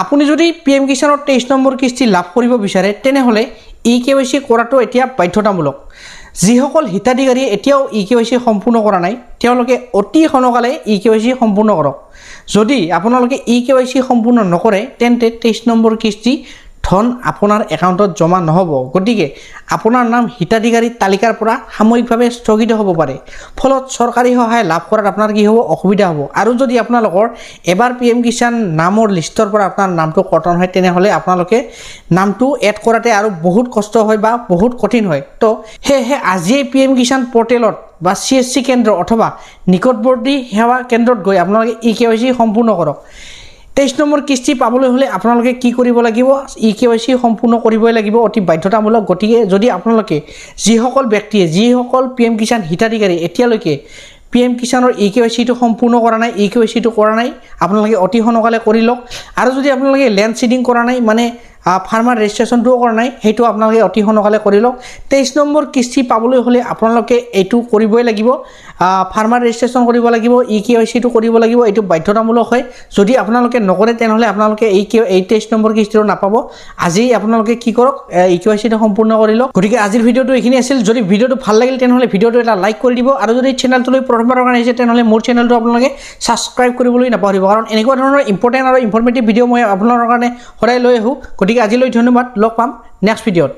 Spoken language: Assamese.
আপুনি যদি PM কিষাণৰ 23 নম্বৰ কিস্তি লাভ কৰিব বিচাৰে তেনেহলে EKYC কৰাটো এতিয়া বাধ্যতামূলক। যিসকল হিতাধিকাৰী এতিয়াও EKYC সম্পূৰ্ণ কৰা নাই তেওঁলোকে অতি সোনকালে EKYC সম্পূৰ্ণ কৰক। যদি আপোনালোকে EKYC সম্পূৰ্ণ নকৰে তেন্তে 23 নম্বৰ কিস্তি ধন আপোনাৰ একাউণ্টত জমা নহব। গতিকে আপোনাৰ নাম হিতাধিকাৰী তালিকাৰ পৰা সাময়িকভাৱে স্থগিত হ'ব পাৰে। ফলত চৰকাৰী সহায় লাভ কৰাত আপোনাৰ কি হ'ব অসুবিধা হ'ব। আৰু যদি আপোনালোকৰ এবাৰ PM কিষাণ নামৰ লিষ্টৰ পৰা আপোনাৰ নামটো কটন হয় তেনেহলে আপোনালোকে নামটো এড কৰাতে আৰু বহুত কষ্ট হয় বা বহুত কঠিন হয়। তো সেয়েহে আজিয়ে PM কিষাণ পৰ্টেলত বা CSC কেন্দ্ৰ অথবা নিকটৱৰ্তী সেৱা কেন্দ্ৰত গৈ আপোনালোকে EKYC সম্পূৰ্ণ কৰক। 23 নম্বৰ কিস্তি পাবলৈ হলে আপোনালোকে কি কৰিব লাগিব EKYC সম্পূৰ্ণ কৰিবই লাগিব অতি বাধ্যতামূলক। গতিকে যদি আপোনালোকে যিসকল ব্যক্তিয়ে যিসকল PM কিষাণ হিতাধিকাৰী এতিয়ালৈকে PM কিষাণৰ EKYCটো সম্পূৰ্ণ কৰা নাই EKYCটো কৰা নাই আপোনালোকে অতি সোনকালে কৰি লওক। আৰু যদি আপোনালোকে ল্যান্ড সিডিং কৰা নাই মানে ফাৰ্মাৰ ৰেজিষ্ট্ৰেশ্যনটোও কৰা নাই সেইটো আপোনালোকে অতি সোনকালে কৰি লওক। 23 নম্বৰ কিস্তি পাবলৈ হলে আপোনালোকে এইটো কৰিবই লাগিব, ফাৰ্মাৰ ৰেজিষ্ট্ৰেশ্যন কৰিব লাগিব, EKYCটো কৰিব লাগিব, এইটো বাধ্যতামূলক হয়। যদি আপোনালোকে নকৰে তেনেহলে আপোনালোকে এই 23 নম্বৰ কিস্তিটো নাপাব। আজি আপোনালোকে কি কৰক EKYCটো সম্পূৰ্ণ কৰি লওক। গতিকে আজিৰ ভিডিঅ'টো এইখিনি আছিল। যদি ভিডিঅ'টো ভাল লাগিল তেনেহলে ভিডিঅ'টো এটা লাইক কৰি দিব আৰু যদি চেনেলটোলৈ প্ৰথমবাৰৰ কাৰণে আহিছে তেনেহলে মোৰ চেনেলটো আপোনালোকে সাবস্ক্ৰাইব কৰিবলৈ নাপাহৰিব, কাৰণ এনেকুৱা ধৰণৰ ইম্পৰ্টেণ্ট আৰু ইনফৰমেটিভ ভিডিঅ' মই আপোনালোকৰ কাৰণে সদায় লৈ আহোঁ। গতিকে আজিলৈ ধন্যবাদ, লগ পাম নেক্সট ভিডিঅ'ত।